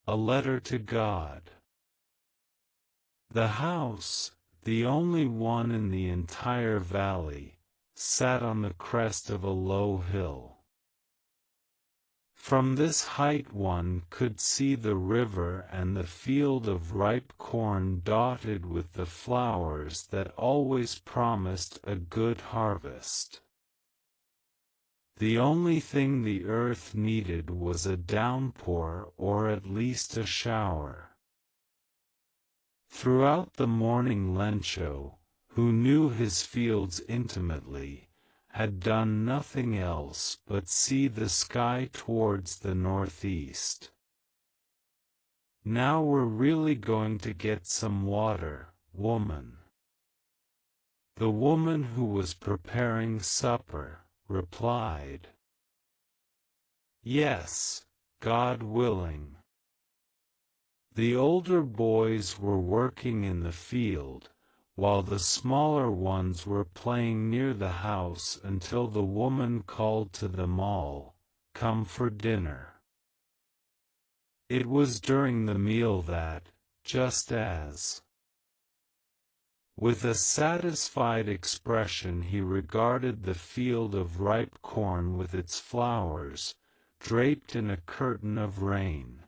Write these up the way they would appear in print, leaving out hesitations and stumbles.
a letter to God. The house, the only one in the entire valley, sat on the crest of a low hill. From this height one could see the river and the field of ripe corn dotted with the flowers that always promised a good harvest. The only thing the earth needed was a downpour or at least a shower. Throughout the morning Lencho, who knew his fields intimately, had done nothing else but see the sky towards the northeast. "Now we're really going to get some water, woman." The woman who was preparing supper replied, "Yes, God willing." The older boys were working in the field, while the smaller ones were playing near the house until the woman called to them all, "Come for dinner." It was during the meal that, just as with a satisfied expression he regarded the field of ripe corn with its flowers, draped in a curtain of rain.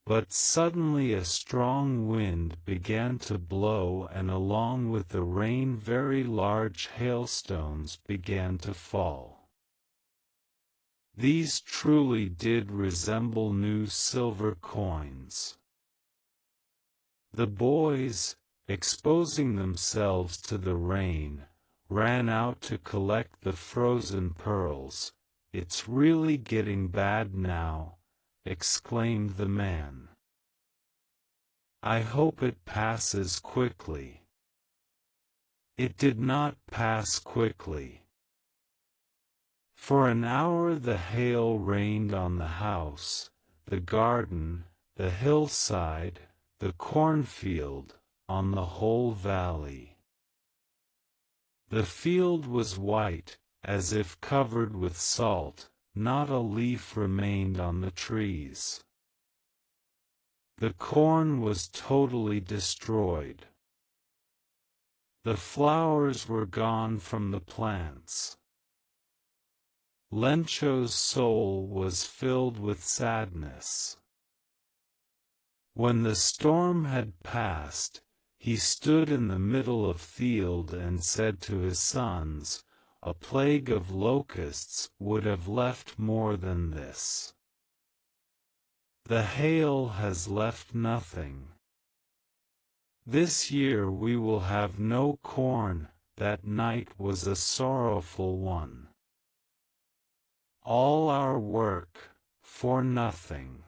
But suddenly a strong wind began to blow, and along with the rain very large hailstones began to fall. These truly did resemble new silver coins. The boys, exposing themselves to the rain, ran out to collect the frozen pearls. "It's really getting bad now," exclaimed the man. "I hope it passes quickly." It did not pass quickly. For an hour the hail rained on the house, the garden, the hillside, the cornfield, on the whole valley. The field was white, as if covered with salt. Not a leaf remained on the trees. The corn was totally destroyed. The flowers were gone from the plants. Lencho's soul was filled with sadness. When the storm had passed, he stood in the middle of the field and said to his sons, "A plague of locusts would have left more than this. The hail has left nothing. This year we will have no corn." That night was a sorrowful one. All our work, for nothing.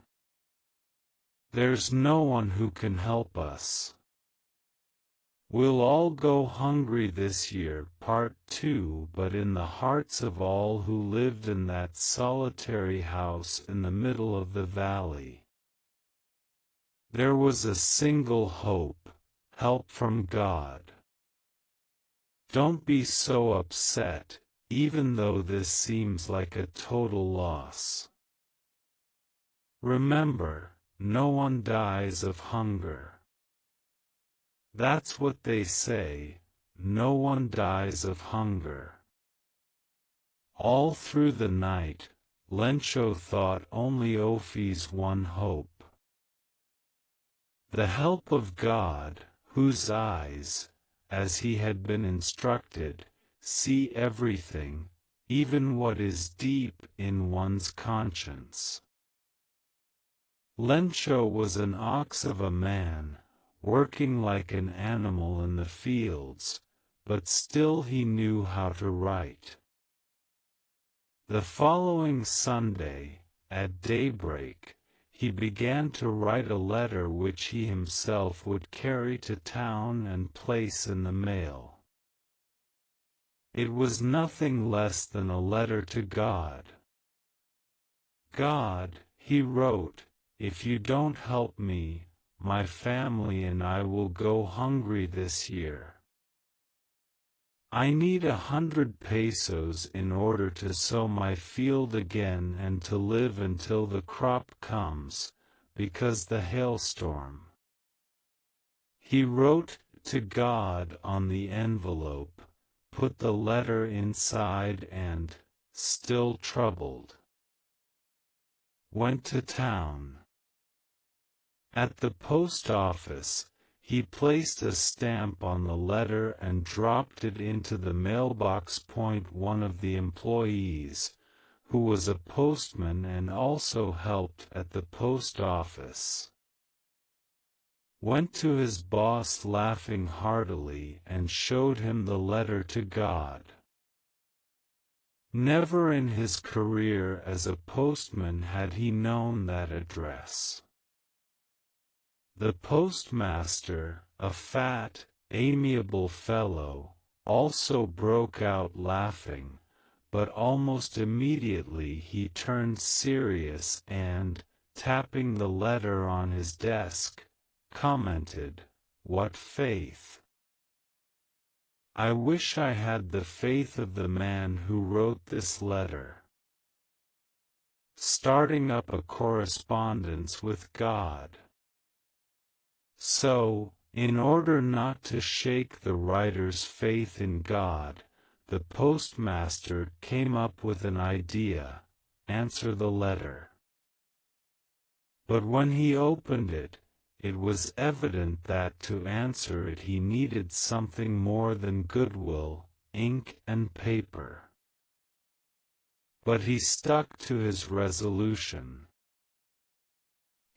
There's no one who can help us. We'll all go hungry this year. Part 2. But in the hearts of all who lived in that solitary house in the middle of the valley, there was a single hope: help from God. Don't be so upset, even though this seems like a total loss. Remember, no one dies of hunger. That's what they say, no one dies of hunger. All through the night, Lencho thought only Ophi's one hope. The help of God, whose eyes, as he had been instructed, see everything, even what is deep in one's conscience. Lencho was an ox of a man, working like an animal in the fields, but still he knew how to write. The following Sunday, at daybreak, he began to write a letter which he himself would carry to town and place in the mail. It was nothing less than a letter to God. "God," he wrote, "if you don't help me, my family and I will go hungry this year. I need 100 pesos in order to sow my field again and to live until the crop comes, because the hailstorm." He wrote to God on the envelope, put the letter inside and, still troubled, went to town. At the post office, he placed a stamp on the letter and dropped it into the mailbox. One of the employees, who was a postman and also helped at the post office, went to his boss laughing heartily and showed him the letter to God. Never in his career as a postman had he known that address. The postmaster, a fat, amiable fellow, also broke out laughing, but almost immediately he turned serious and, tapping the letter on his desk, commented, "What faith! I wish I had the faith of the man who wrote this letter." Starting up a correspondence with God. So, in order not to shake the writer's faith in God, the postmaster came up with an idea: answer the letter. But when he opened it, it was evident that to answer it he needed something more than goodwill, ink and paper. But he stuck to his resolution.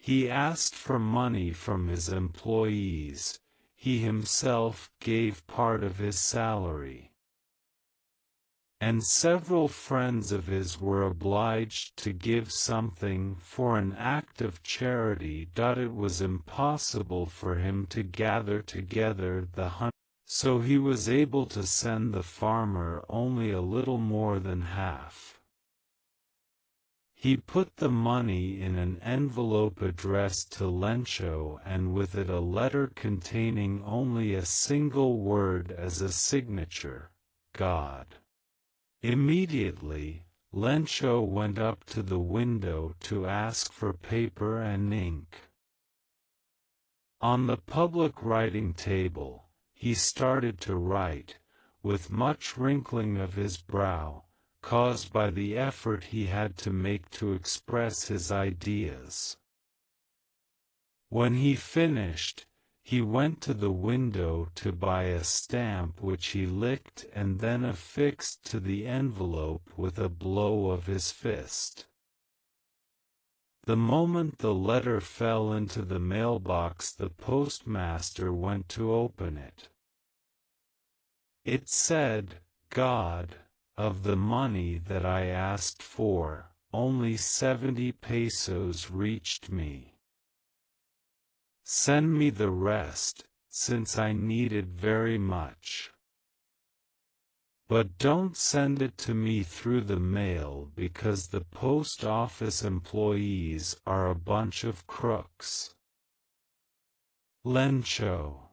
He asked for money from his employees. He himself gave part of his salary. And several friends of his were obliged to give something for an act of charity. It was impossible for him to gather together the 100, so he was able to send the farmer only a little more than half. He put the money in an envelope addressed to Lencho and with it a letter containing only a single word as a signature: God. Immediately, Lencho went up to the window to ask for paper and ink. On the public writing table, he started to write, with much wrinkling of his brow, caused by the effort he had to make to express his ideas. When he finished, he went to the window to buy a stamp which he licked and then affixed to the envelope with a blow of his fist. The moment the letter fell into the mailbox, the postmaster went to open it. It said, "God, of the money that I asked for, only 70 pesos reached me. Send me the rest, since I need it very much. But don't send it to me through the mail because the post office employees are a bunch of crooks." Lencho.